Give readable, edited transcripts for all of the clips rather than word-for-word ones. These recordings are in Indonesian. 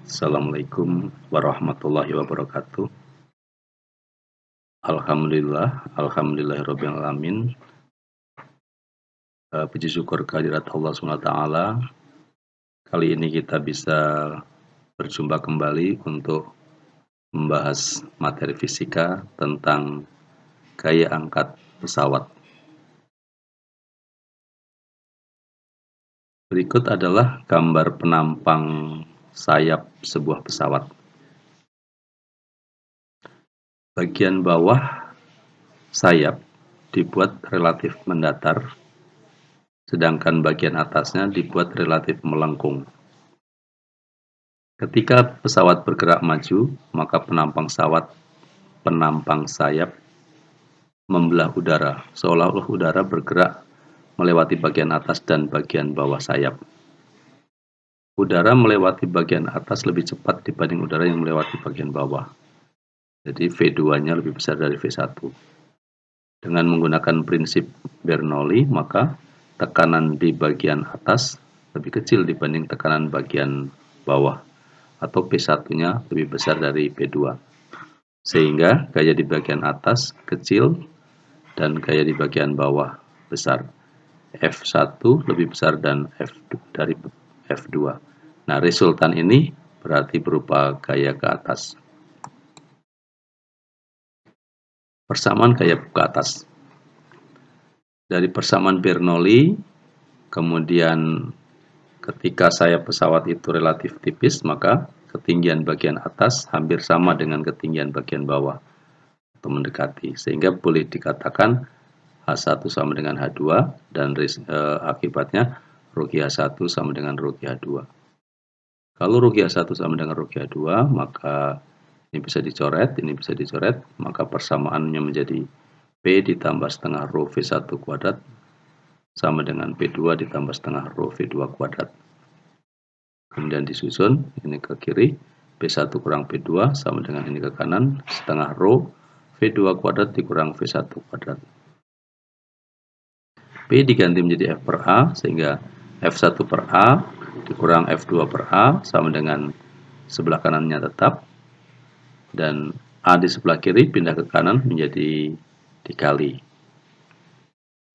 Assalamualaikum warahmatullahi wabarakatuh. Alhamdulillahirabbil alamin. Puji syukur kehadirat Allah SWT. Kali ini kita bisa berjumpa kembali untuk membahas materi fisika tentang gaya angkat pesawat. Berikut adalah gambar penampang sayap sebuah pesawat. Bagian bawah sayap dibuat relatif mendatar, sedangkan bagian atasnya dibuat relatif melengkung. Ketika pesawat bergerak maju, maka penampang sayap membelah udara, seolah-olah udara bergerak melewati bagian atas dan bagian bawah sayap. Udara melewati bagian atas lebih cepat dibanding udara yang melewati bagian bawah. Jadi V2-nya lebih besar dari V1. Dengan menggunakan prinsip Bernoulli, maka tekanan di bagian atas lebih kecil dibanding tekanan bagian bawah, atau P1-nya lebih besar dari P2. Sehingga gaya di bagian atas kecil dan gaya di bagian bawah besar. F1 lebih besar dan dari F2. Nah, resultan ini berarti berupa gaya ke atas. Persamaan gaya ke atas. Dari persamaan Bernoulli, kemudian ketika sayap pesawat itu relatif tipis, maka ketinggian bagian atas hampir sama dengan ketinggian bagian bawah atau mendekati, sehingga boleh dikatakan H1 sama dengan H2 dan akibatnya rugi H1 sama dengan rugi H2. Kalau rugi H1 sama dengan rugi H2, maka ini bisa dicoret, maka persamaannya menjadi P ditambah setengah rho V1 kuadrat sama dengan P2 ditambah setengah rho V2 kuadrat. Kemudian disusun, ini ke kiri, P1 kurang P2 sama dengan ini ke kanan, setengah rho V2 kuadrat dikurang V1 kuadrat. P diganti menjadi F per A, sehingga F1 per A dikurang F2 per A sama dengan sebelah kanannya tetap, dan A di sebelah kiri pindah ke kanan menjadi dikali.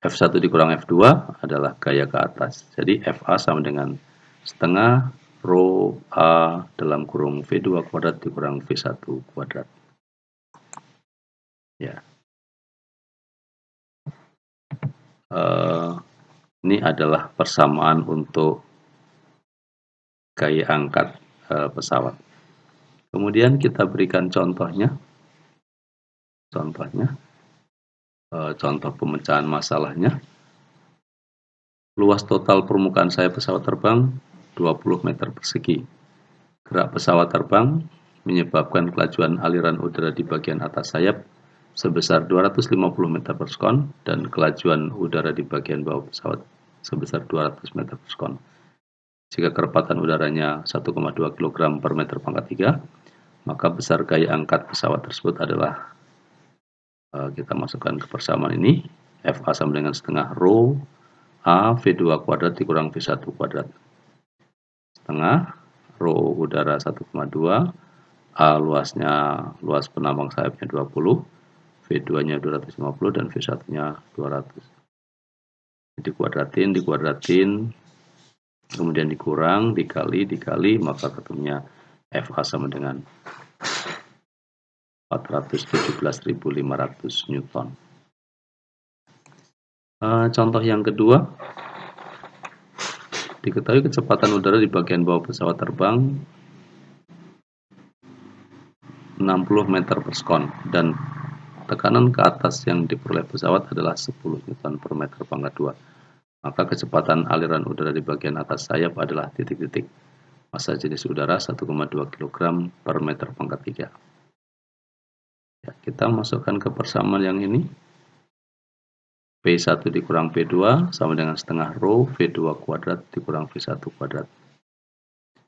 F1 dikurang F2 adalah gaya ke atas. Jadi FA sama dengan setengah rho A dalam kurung V2 kuadrat dikurang V1 kuadrat. Ya. Ini adalah persamaan untuk gaya angkat pesawat. Kemudian kita berikan contohnya. Contoh pemecahan masalahnya. Luas total permukaan sayap pesawat terbang 20 meter persegi. Gerak pesawat terbang menyebabkan kelajuan aliran udara di bagian atas sayap sebesar 250 meter per sekon dan kelajuan udara di bagian bawah pesawat sebesar 200 meter per sekon. Jika kerepatan udaranya 1,2 kg per meter pangkat 3, maka besar gaya angkat pesawat tersebut adalah, kita masukkan ke persamaan ini, FA sama dengan setengah rho A V2 kuadrat dikurang V1 kuadrat. Setengah rho udara 1,2, A luas penampang sayapnya 20, V2-nya 250 dan V1-nya 200. Dikuadratin, kemudian dikurang, dikali, maka ketemunya FA sama dengan 417.500 Newton. Contoh yang kedua, diketahui kecepatan udara di bagian bawah pesawat terbang 60 meter per sekon dan tekanan ke atas yang diperoleh pesawat adalah 10 Newton per meter pangkat 2. Maka kecepatan aliran udara di bagian atas sayap adalah titik-titik. Massa jenis udara 1,2 kg per meter pangkat 3. Ya, kita masukkan ke persamaan yang ini. P1 dikurang P2 sama dengan setengah rho V2 kuadrat dikurang V1 kuadrat.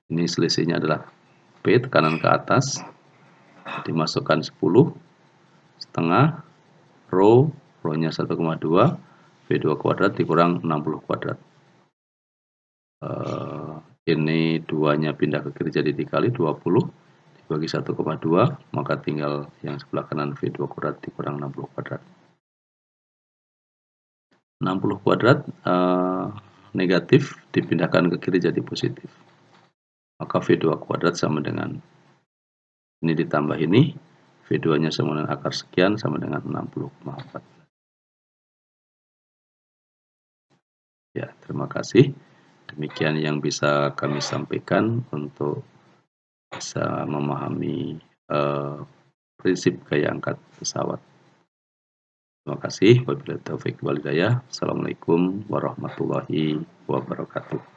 Ini selisihnya adalah P tekanan ke atas, dimasukkan 10, setengah rho-nya 1,2, V2 kuadrat dikurang 60 kuadrat. ini 2-nya pindah ke kiri jadi dikali 20, dibagi 1,2, maka tinggal yang sebelah kanan V2 kuadrat dikurang 60 kuadrat. 60 kuadrat negatif dipindahkan ke kiri jadi positif. Maka V2 kuadrat sama dengan ini ditambah ini, V2-nya sama dengan akar sekian sama dengan 60,4. Ya, terima kasih. Demikian yang bisa kami sampaikan untuk bisa memahami prinsip gaya angkat pesawat. Terima kasih. Wabillahi taufiq wal hidayah. Assalamualaikum warahmatullahi wabarakatuh.